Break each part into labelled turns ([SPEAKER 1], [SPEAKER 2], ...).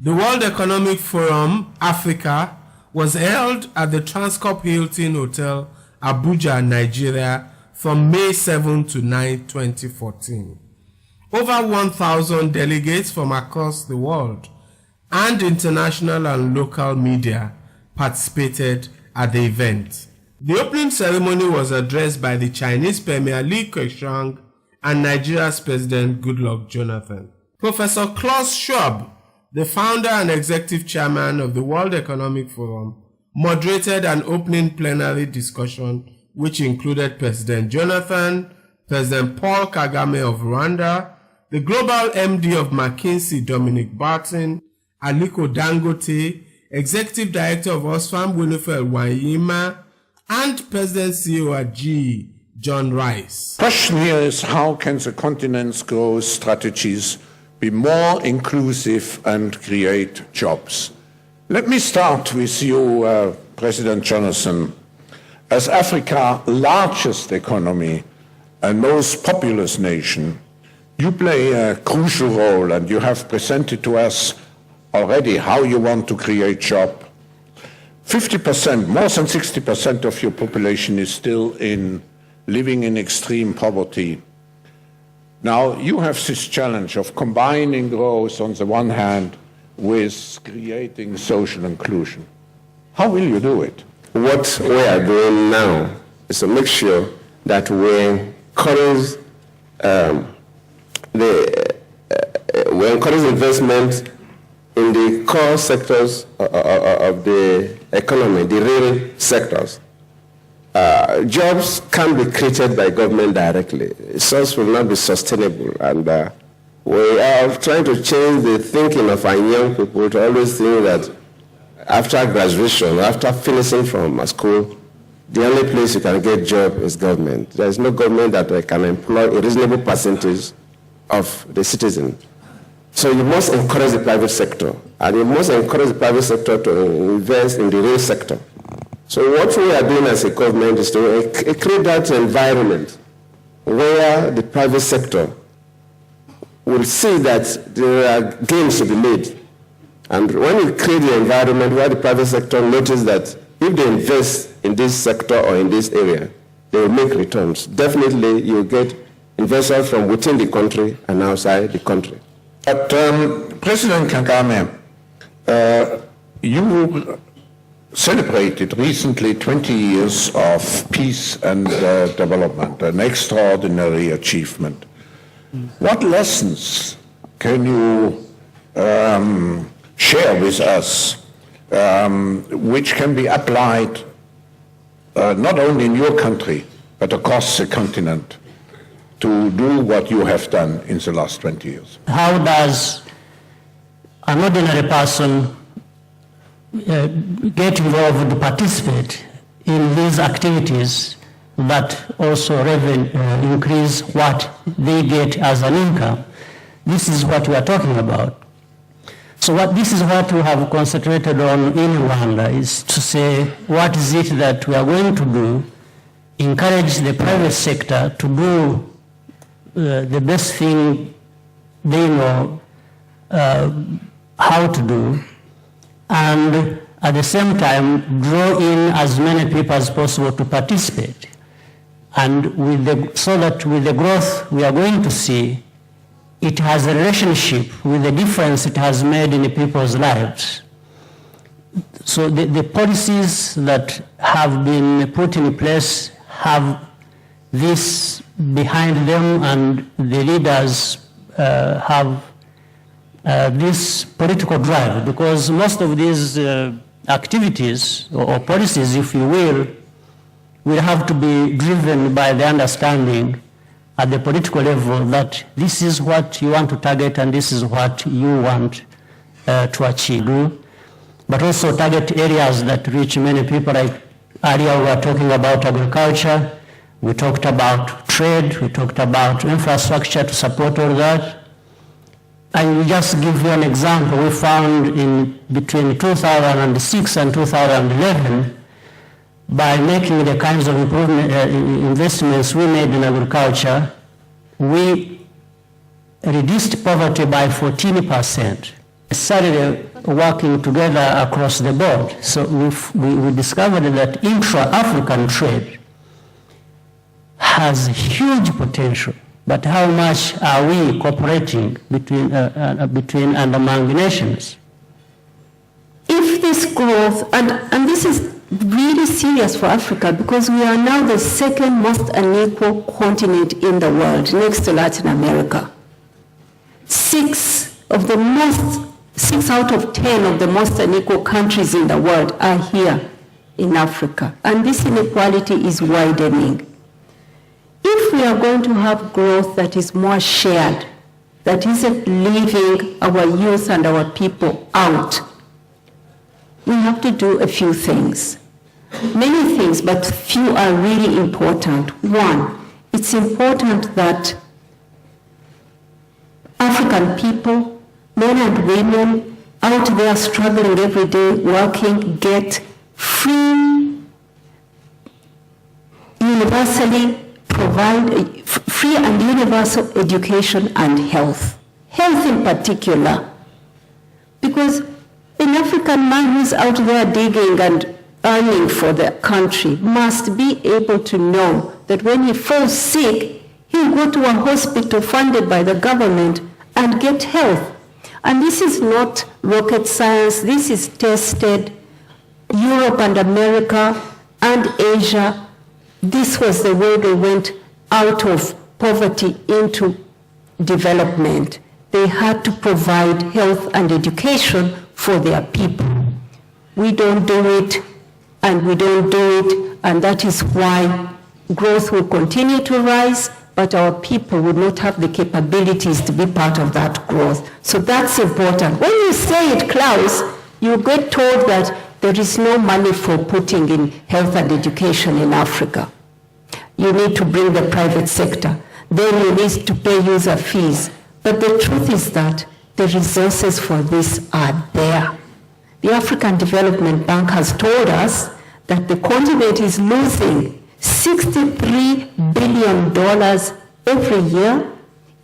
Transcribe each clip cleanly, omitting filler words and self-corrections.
[SPEAKER 1] The World Economic Forum Africa was held at the Transcorp Hilton Hotel, Abuja, Nigeria, from May 7 to 9, 2014. Over 1,000 delegates from across the world and international and local media participated at the event. The opening ceremony was addressed by the Chinese Premier Li Keqiang and Nigeria's President Goodluck Jonathan. Professor Klaus Schwab, the founder and executive chairman of the World Economic Forum, moderated an opening plenary discussion which included President Jonathan, President Paul Kagame of Rwanda, the global MD of McKinsey, Dominic Barton, Aliko Dangote, Executive Director of Oxfam, Winifred Wanyima, and President CEO at GE, John Rice.
[SPEAKER 2] The question here is, how can the continent's growth strategies be more inclusive and create jobs? Let me start with you, President Jonathan. As Africa's largest economy and most populous nation, you play a crucial role, and you have presented to us already how you want to create jobs. 50%, more than 60% of your population is still living in extreme poverty. Now, you have this challenge of combining growth on the one hand with creating social inclusion. How will you do it?
[SPEAKER 3] What we are doing now is to make sure that we encourage investment in the core sectors of the economy, the real sectors. Jobs can be created by government directly. Such will not be sustainable, and we are trying to change the thinking of our young people to always think that after graduation, after finishing from school, the only place you can get a job is government. There is no government that can employ a reasonable percentage of the citizens. So you must encourage the private sector, and you must encourage the private sector to invest in the real sector. So what we are doing as a government is to create that environment where the private sector will see that there are gains to be made. And when you create the environment where the private sector notices that if they invest in this sector or in this area, they will make returns. Definitely you will get investors from within the country and outside the country.
[SPEAKER 2] But President Kagame, you celebrated recently 20 years of peace and development, an extraordinary achievement. What lessons can you share with us which can be applied not only in your country but across the continent to do what you have done in the last 20 years?
[SPEAKER 4] How does an ordinary person get involved to participate in these activities that also increase what they get as an income? This is what we are talking about. So this is what we have concentrated on in Rwanda, is to say, what is it that we are going to do, encourage the private sector to do the best thing they know how to do, and at the same time draw in as many people as possible to participate. And so that with the growth we are going to see, it has a relationship with the difference it has made in the people's lives. So the policies that have been put in place have this behind them, and the leaders have this political drive, because most of these activities or policies, if you will have to be driven by the understanding at the political level that this is what you want to target and this is what you want to achieve. But also target areas that reach many people. Like earlier we were talking about agriculture, we talked about trade, we talked about infrastructure to support all that. I will just give you an example. We found in between 2006 and 2011, by making the kinds of investments we made in agriculture, we reduced poverty by 14%. started working together across the board. So we discovered that intra-African trade has huge potential, but how much are we cooperating between and among nations?
[SPEAKER 5] If this growth, and this is really serious for Africa because we are now the second most unequal continent in the world, next to Latin America. 6 out of 10 of the most unequal countries in the world are here in Africa, and this inequality is widening. If we are going to have growth that is more shared, that isn't leaving our youth and our people out, we have to do a few things. Many things, but few are really important. One, it's important that African people, men and women out there struggling every day, working, get free, universally free and universal education and health. Health in particular. Because an African man who's out there digging and earning for the country must be able to know that when he falls sick, he'll go to a hospital funded by the government and get health. And this is not rocket science, this is tested. Europe and America and Asia, this was the way they went out of poverty into development. They had to provide health and education for their people. We don't do it, and we don't do it, and that is why growth will continue to rise, but our people would not have the capabilities to be part of that growth. So that's important. When you say it, Klaus, you get told that there is no money for putting in health and education in Africa. You need to bring the private sector. Then you need to pay user fees. But the truth is that the resources for this are there. The African Development Bank has told us that the continent is losing $63 billion every year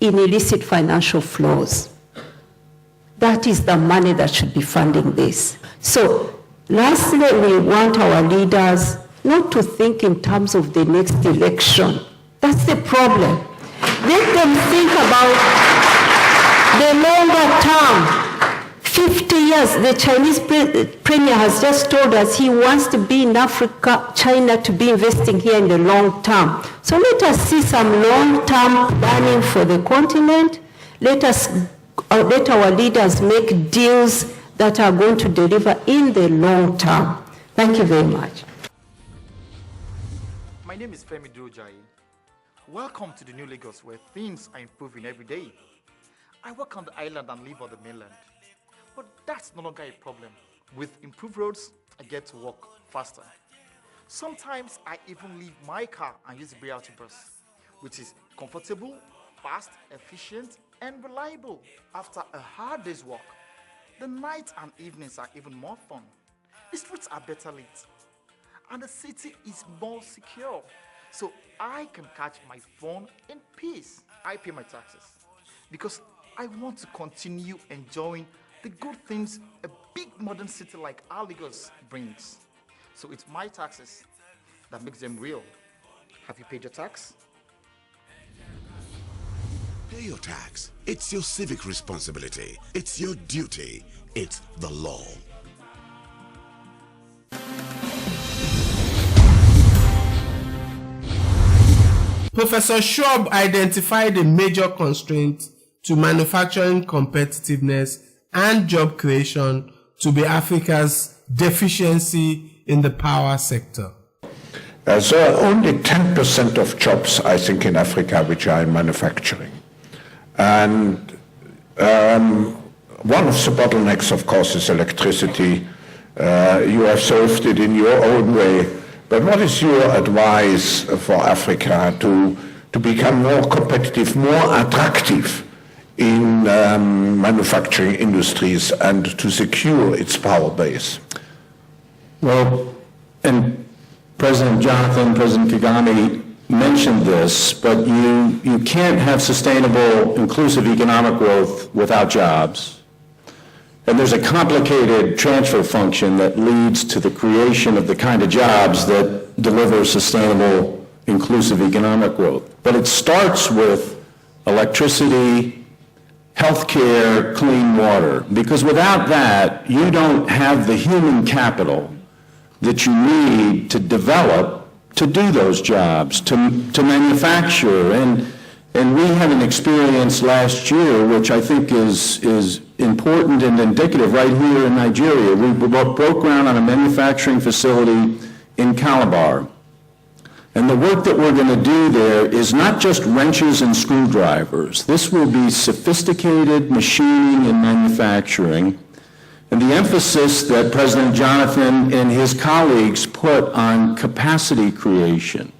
[SPEAKER 5] in illicit financial flows. That is the money that should be funding this. So, lastly, we want our leaders not to think in terms of the next election. That's the problem. Let them think about the longer term. 50 years, the Chinese premier has just told us he wants to be in Africa, China to be investing here in the long term. So let us see some long-term planning for the continent. Let our leaders make deals that are going to deliver in the long term. Thank you very much.
[SPEAKER 6] My name is Femi Dojai. Welcome to the New Lagos, where things are improving every day. I work on the island and live on the mainland. But that's no longer a problem. With improved roads, I get to work faster. Sometimes I even leave my car and use the BRT bus, which is comfortable, fast, efficient, and reliable. After a hard day's work, the nights and evenings are even more fun. The streets are better lit, and the city is more secure. So I can catch my phone in peace. I pay my taxes because I want to continue enjoying the good things a big modern city like our Lagos brings. So it's my taxes that makes them real. Have you paid your tax?
[SPEAKER 7] Pay your tax. It's your civic responsibility. It's your duty. It's the law.
[SPEAKER 1] Professor Schwab identified a major constraint to manufacturing competitiveness and job creation to be Africa's deficiency in the power sector.
[SPEAKER 2] So only 10% of jobs, I think, in Africa which are in manufacturing. And one of the bottlenecks, of course, is electricity. You have solved it in your own way. But what is your advice for Africa to become more competitive, more attractive in manufacturing industries and to secure its power base?
[SPEAKER 8] Well, and President Kagame mentioned this, but you can't have sustainable, inclusive economic growth without jobs. And there's a complicated transfer function that leads to the creation of the kind of jobs that deliver sustainable, inclusive economic growth. But it starts with electricity, healthcare, clean water, because without that, you don't have the human capital that you need to develop to do those jobs, to manufacture. And we had an experience last year, which I think is important and indicative right here in Nigeria. We broke ground on a manufacturing facility in Calabar. And the work that we're going to do there is not just wrenches and screwdrivers. This will be sophisticated machining and manufacturing. And the emphasis that President Jonathan and his colleagues put on capacity creation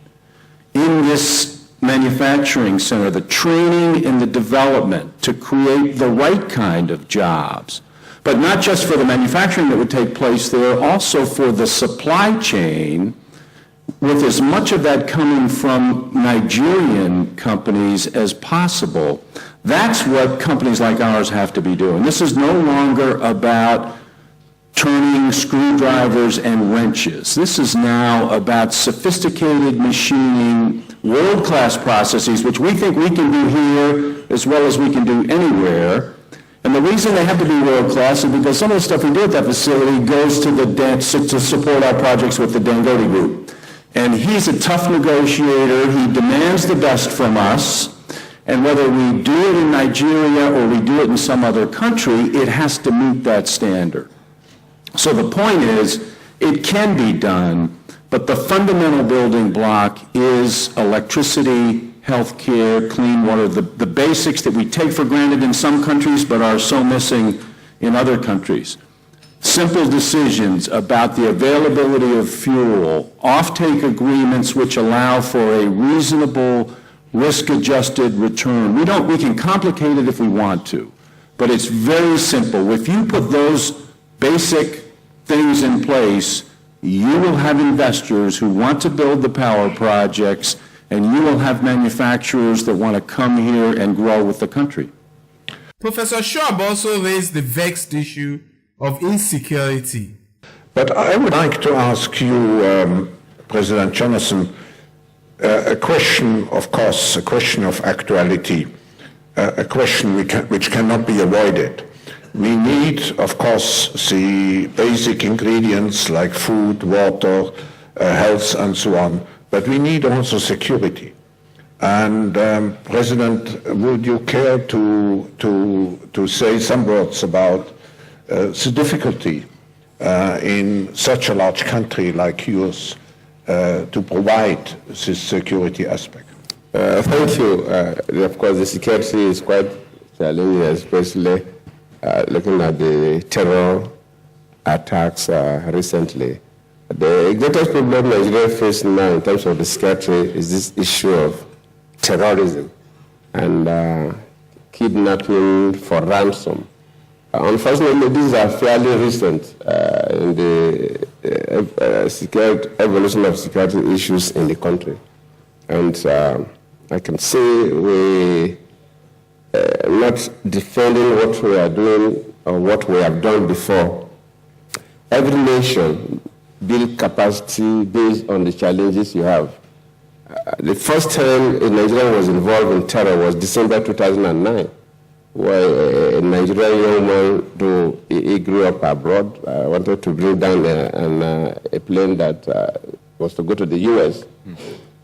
[SPEAKER 8] in this manufacturing center, the training and the development to create the right kind of jobs, but not just for the manufacturing that would take place there, also for the supply chain, with as much of that coming from Nigerian companies as possible. That's what companies like ours have to be doing. This is no longer about turning screwdrivers and wrenches. This is now about sophisticated machining, world-class processes, which we think we can do here as well as we can do anywhere. And the reason they have to be world-class is because some of the stuff we do at that facility goes to support our projects with the Dangote Group. And he's a tough negotiator. He demands the best from us. And whether we do it in Nigeria or we do it in some other country, it has to meet that standard. So the point is, it can be done, but the fundamental building block is electricity, healthcare, clean water, the basics that we take for granted in some countries but are so missing in other countries. Simple decisions about the availability of fuel, offtake agreements which allow for a reasonable risk-adjusted return. We can complicate it if we want to, but it's very simple. If you put those basic things in place, you will have investors who want to build the power projects, and you will have manufacturers that want to come here and grow with the country.
[SPEAKER 1] Professor Schwab also raised the vexed issue of insecurity.
[SPEAKER 2] But I would like to ask you, President Jonathan, a question, of course, a question of actuality, a question which cannot be avoided. We need, of course, the basic ingredients like food, water, health, and so on, but we need also security. And President, would you care to say some words about the difficulty in such a large country like yours to provide this security aspect?
[SPEAKER 3] Thank you. Of course, the security is quite challenging, especially looking at the terror attacks recently. The greatest problem Nigeria faces now in terms of the security is this issue of terrorism and kidnapping for ransom. Unfortunately, these are fairly recent in the evolution of security issues in the country. And I can say we not defending what we are doing or what we have done before. Every nation builds capacity based on the challenges you have. The first time Nigeria was involved in terror was December 2009, where a Nigerian young man, though he grew up abroad, wanted to bring down a plane that was to go to the U.S.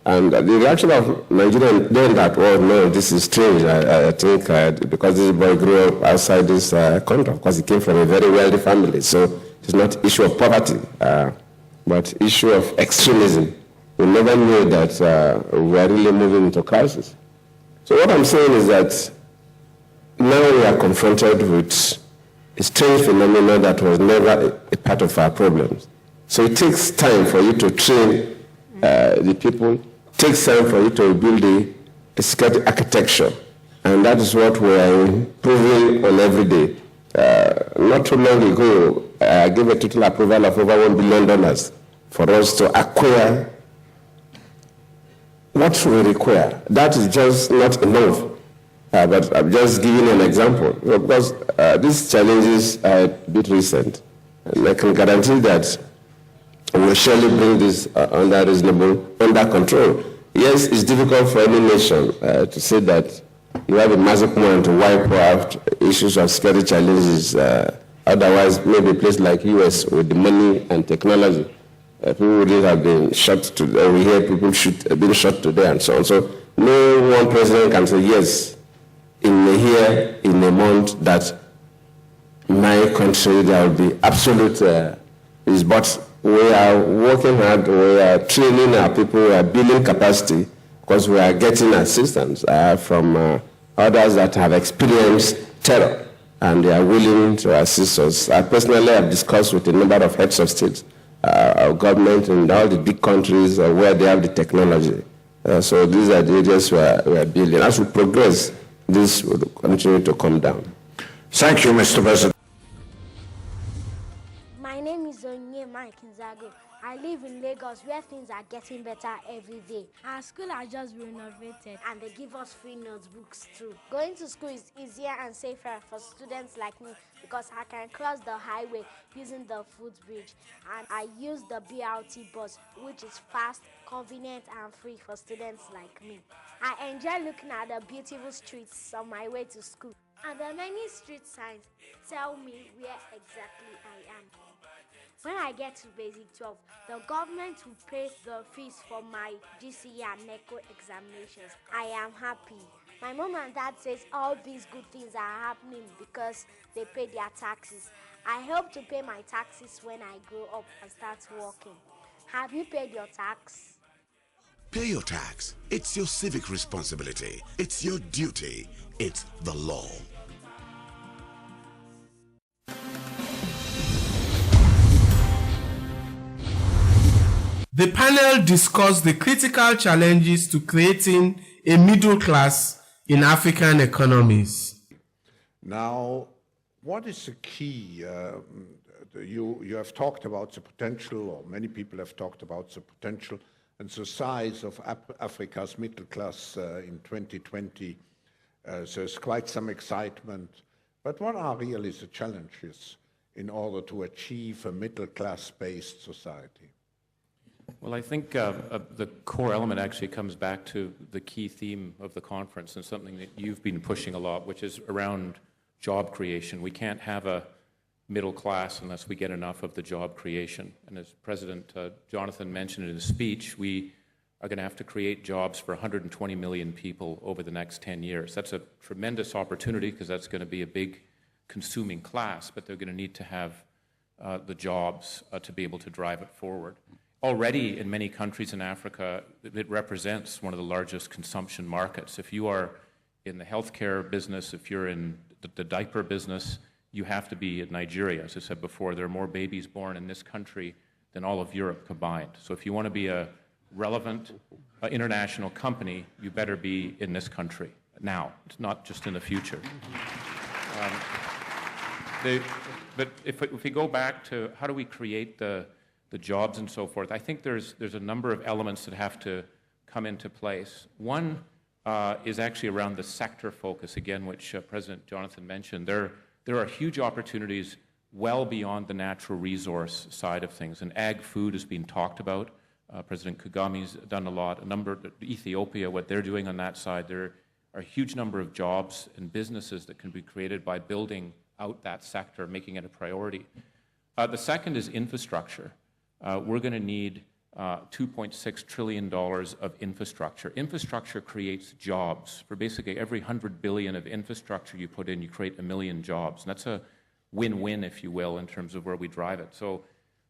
[SPEAKER 3] And the reaction of Nigerians then that, oh no, this is strange. I think because this boy grew up outside this country, of course he came from a very wealthy family, so it's not issue of poverty, but issue of extremism. We never knew that we are really moving into crisis. So what I'm saying is that now we are confronted with a strange phenomenon that was never a part of our problems. So it takes time for you to train the people. It takes time for you to build a security architecture. And that is what we are improving on every day. Not too long ago, I gave a total approval of over $1 billion for us to acquire what we require. That is just not enough. But I'm just giving an example because these challenges are a bit recent. And I can guarantee that we'll surely bring this under control. Yes, it's difficult for any nation to say that you have a magic wand to wipe out issues of security challenges. Otherwise, maybe a place like US with the money and technology, people wouldn't have been shot today. We hear people being shot today and so on. So no one president can say, yes, in a year, in a month, that my country, there will be absolute but we are working hard, we are training our people, we are building capacity because we are getting assistance from others that have experienced terror and they are willing to assist us. I personally have discussed with a number of heads of state, our government in all the big countries where they have the technology. So these are the areas we are building. As we progress, this will continue to come down.
[SPEAKER 2] Thank you, Mr. President.
[SPEAKER 9] My name is Onye Mike Nzago. I live in Lagos where things are getting better every day. Our school has just renovated and they give us free notebooks too. Going to school is easier and safer for students like me because I can cross the highway using the footbridge and I use the BRT bus, which is fast, convenient and free for students like me. I enjoy looking at the beautiful streets on my way to school. And the many street signs tell me where exactly I am. When I get to Basic 12, the government will pay the fees for my GCE and NECO examinations. I am happy. My mom and dad says all these good things are happening because they pay their taxes. I hope to pay my taxes when I grow up and start working. Have you paid your tax?
[SPEAKER 7] Pay your tax. It's your civic responsibility. It's your duty. It's the law.
[SPEAKER 1] The panel discussed the critical challenges to creating a middle class in African economies.
[SPEAKER 2] Now, what is the key? You have talked about the potential, or many people have talked about the potential and the size of Africa's middle class in 2020. There's quite some excitement. But what are really the challenges in order to achieve a middle class-based society?
[SPEAKER 10] Well, I think the core element actually comes back to the key theme of the conference and something that you've been pushing a lot, which is around job creation. We can't have a middle class unless we get enough of the job creation. And as President Jonathan mentioned in his speech, we are going to have to create jobs for 120 million people over the next 10 years. That's a tremendous opportunity because that's going to be a big consuming class, but they're going to need to have the jobs to be able to drive it forward. Already in many countries in Africa, it represents one of the largest consumption markets. If you are in the healthcare business, if you're in the diaper business, you have to be in Nigeria. As I said before, there are more babies born in this country than all of Europe combined. So if you want to be a relevant international company, you better be in this country now. It's not just in the future. But if we go back to how do we create the jobs and so forth, I think there's a number of elements that have to come into place. One is actually around the sector focus, again, which President Jonathan mentioned. There are huge opportunities well beyond the natural resource side of things, and ag food has been talked about. President Kagami's done a lot. Ethiopia, what they're doing on that side, there are a huge number of jobs and businesses that can be created by building out that sector, making it a priority. The second is infrastructure. We're going to need $2.6 trillion of infrastructure. Infrastructure creates jobs. For basically every $100 billion of infrastructure you put in, you create 1 million jobs. And that's a win-win, if you will, in terms of where we drive it. So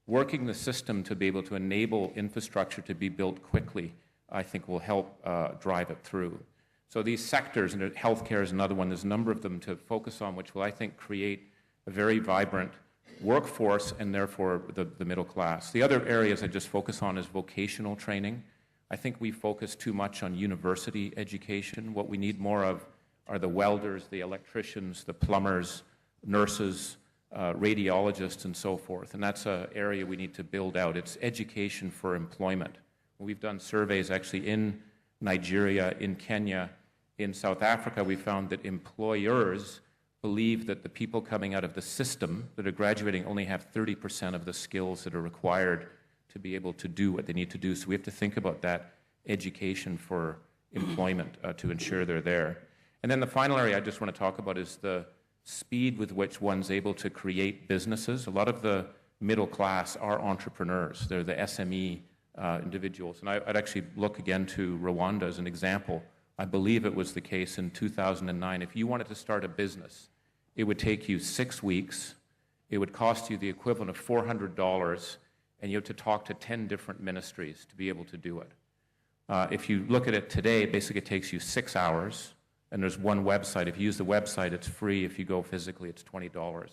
[SPEAKER 10] working the system to be able to enable infrastructure to be built quickly, I think will help drive it through. So these sectors, and healthcare is another one, there's a number of them to focus on, which will, I think, create a very vibrant workforce and therefore the middle class. The other areas I just focus on is vocational training. I think we focus too much on university education. What we need more of are the welders, the electricians, the plumbers, nurses, radiologists, and so forth. And that's an area we need to build out. It's education for employment. We've done surveys actually in Nigeria, in Kenya, In South Africa, we found that employers believe that the people coming out of the system that are graduating only have 30% of the skills that are required to be able to do what they need to do. So we have to think about that education for employment to ensure they're there. And then the final area I just want to talk about is the speed with which one's able to create businesses. A lot of the middle class are entrepreneurs. They're the SME individuals. And I'd actually look again to Rwanda as an example. I believe it was the case in 2009. If you wanted to start a business, it would take you 6 weeks. It would cost you the equivalent of $400, and you have to talk to 10 different ministries to be able to do it. If you look at it today, basically it takes you 6 hours, and there's one website. If you use the website, it's free. If you go physically, it's $20.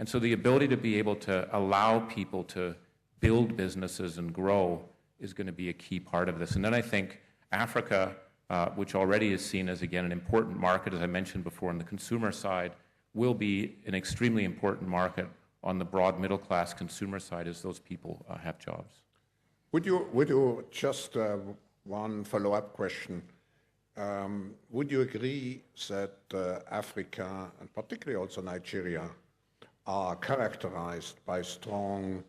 [SPEAKER 10] And so the ability to be able to allow people to build businesses and grow is going to be a key part of this. And then I think Africa, which already is seen as, again, an important market, as I mentioned before, on the consumer side, will be an extremely important market on the broad middle-class consumer side as those people have jobs.
[SPEAKER 2] Would you just one follow-up question? Would you agree that Africa, and particularly also Nigeria, are characterized by strong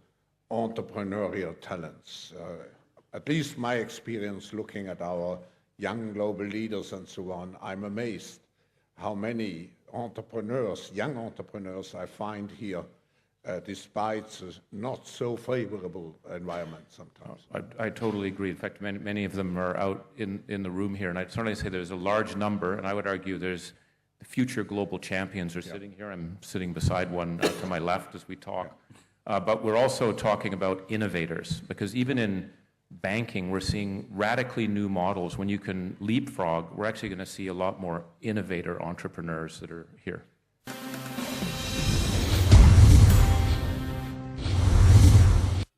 [SPEAKER 2] entrepreneurial talents? At least my experience looking at our young global leaders and so on, I'm amazed how many entrepreneurs, young entrepreneurs I find here, despite the not so favorable environment sometimes.
[SPEAKER 10] I totally agree. In fact, many of them are out in the room here, and I'd certainly say there's a large number, and I would argue there's the future global champions are sitting here. I'm sitting beside one to my left as we talk. But we're also talking about innovators, because even in banking, we're seeing radically new models. When you can leapfrog, we're actually going to see a lot more innovator entrepreneurs that are here.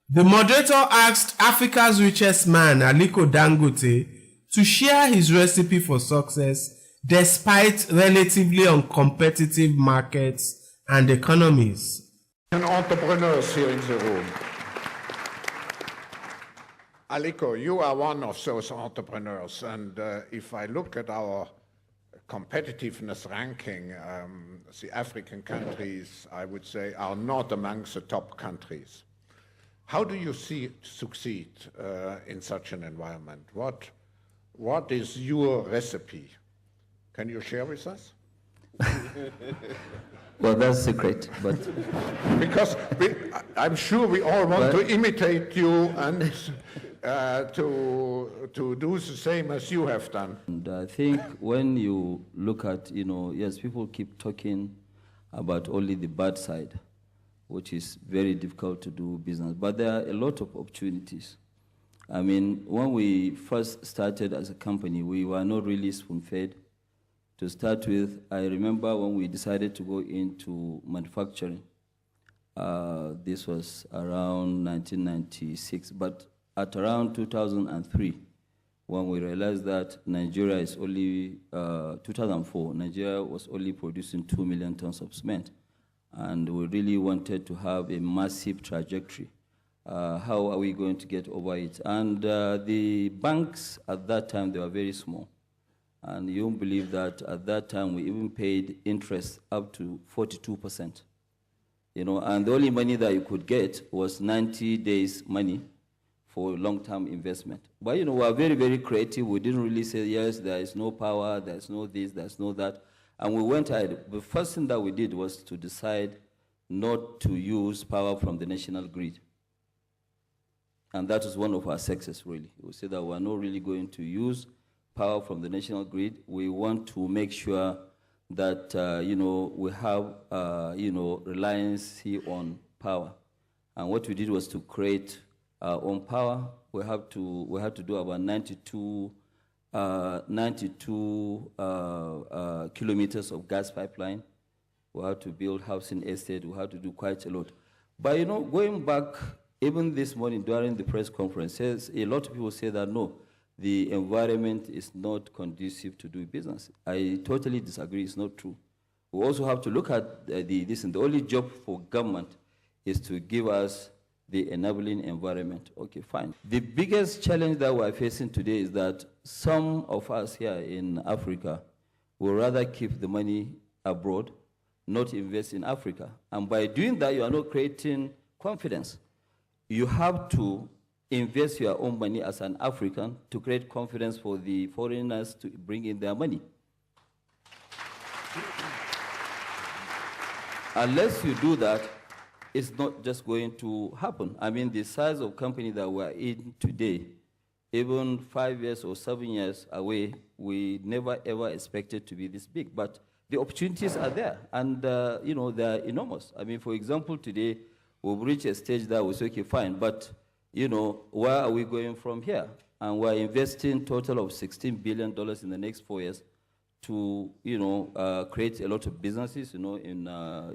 [SPEAKER 1] The moderator asked Africa's richest man, Aliko Dangote, to share his recipe for success despite relatively uncompetitive markets and economies.
[SPEAKER 2] And entrepreneurs here in the room. Aliko, you are one of those entrepreneurs, and if I look at our competitiveness ranking, the African countries, I would say, are not amongst the top countries. How do you succeed in such an environment? What is your recipe? Can you share with us?
[SPEAKER 11] Well, that's secret, but...
[SPEAKER 2] Because I'm sure we all want to imitate you and to do the same as you have done.
[SPEAKER 11] And I think when you look at, yes, people keep talking about only the bad side, which is very difficult to do business, but there are a lot of opportunities. I mean, when we first started as a company, we were not really spoon-fed. To start with, I remember when we decided to go into manufacturing, this was around 1996, but at around 2003, when we realized that Nigeria is only, 2004, Nigeria was only producing 2 million tons of cement. And we really wanted to have a massive trajectory. How are we going to get over it? And the banks at that time, they were very small. And you won't believe that at that time, we even paid interest up to 42%. And the only money that you could get was 90 days money for long-term investment. But we were very, very creative. We didn't really say, yes, there is no power, there's no this, there's no that. And we went ahead. The first thing that we did was to decide not to use power from the national grid. And that was one of our successes, really. We said that we're not really going to use power from the national grid. We want to make sure that, we have, reliance on power. And what we did was to create our own power. We had to do about 92 kilometers of gas pipeline. We had to build housing estate. We had to do quite a lot. But going back, even this morning during the press conference, a lot of people say that no, the environment is not conducive to do business. I totally disagree. It's not true. We also have to look at this, and the only job for government is to give us the enabling environment. Okay, fine. The biggest challenge that we're facing today is that some of us here in Africa will rather keep the money abroad, not invest in Africa. And by doing that, you are not creating confidence. You have to invest your own money as an African to create confidence for the foreigners to bring in their money. Unless you do that, it's not just going to happen. I mean, the size of company that we're in today, even 5 years or 7 years away, we never ever expected to be this big. But the opportunities are there, and you know, they're enormous. I mean, for example, today we've reached a stage that we say, okay, fine, but you know, where are we going from here? And we're investing total of $16 billion in the next 4 years to, you know, create a lot of businesses, you know, in,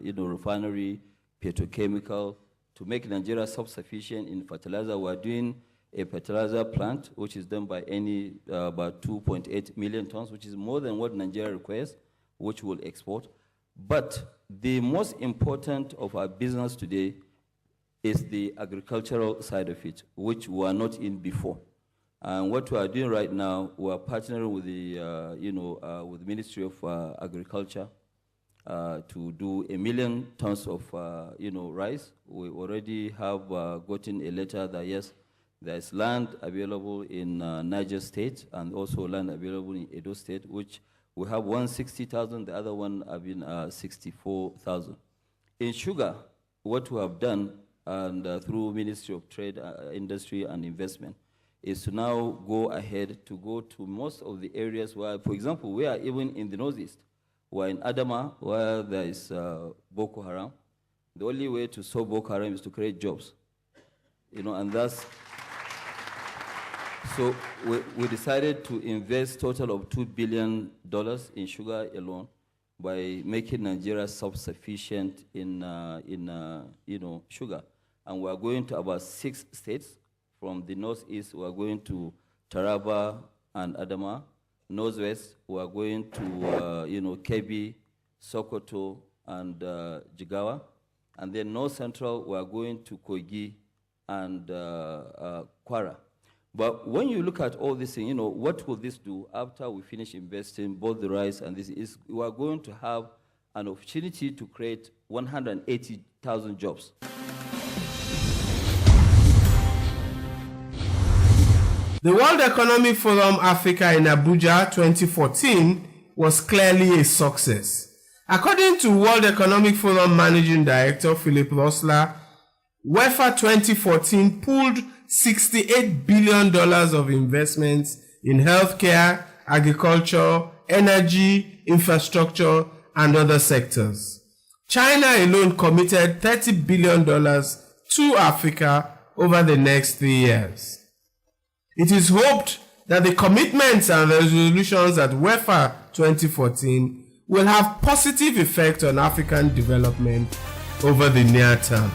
[SPEAKER 11] you know, refinery, petrochemical, to make Nigeria self-sufficient in fertilizer. We're doing a fertilizer plant, which is done by about 2.8 million tons, which is more than what Nigeria requires, which we'll export. But the most important of our business today is the agricultural side of it, which we are not in before. And what we are doing right now, we are partnering with the, you know, with the Ministry of Agriculture to do 1 million tons of, you know, rice. We already have gotten a letter that yes, there is land available in Niger State and also land available in Edo State, which we have 160,000, the other one have been 64,000. In sugar, what we have done, and through Ministry of Trade, Industry and Investment, is to now go ahead to go to most of the areas where, for example, we are even in the Northeast. We're in Adama, where there is Boko Haram. The only way to solve Boko Haram is to create jobs. You know, and that's, so we decided to invest total of $2 billion in sugar alone by making Nigeria self-sufficient in you know, sugar. And we're going to about 6 states. From the northeast, we're going to Taraba and Adama. Northwest, we're going to you know, Kebbi, Sokoto, and Jigawa. And then north central, we're going to Kogi and Kwara. But when you look at all this thing, you know, what will this do after we finish investing both the rice and this is, we are going to have an opportunity to create 180,000 jobs.
[SPEAKER 1] The World Economic Forum Africa in Abuja 2014 was clearly a success. According to World Economic Forum Managing Director Philip Rosler, WEFA 2014 pulled $68 billion of investments in healthcare, agriculture, energy, infrastructure, and other sectors. China alone committed $30 billion to Africa over the next 3 years. It is hoped that the commitments and resolutions at WEFA 2014 will have positive effect on African development over the near term.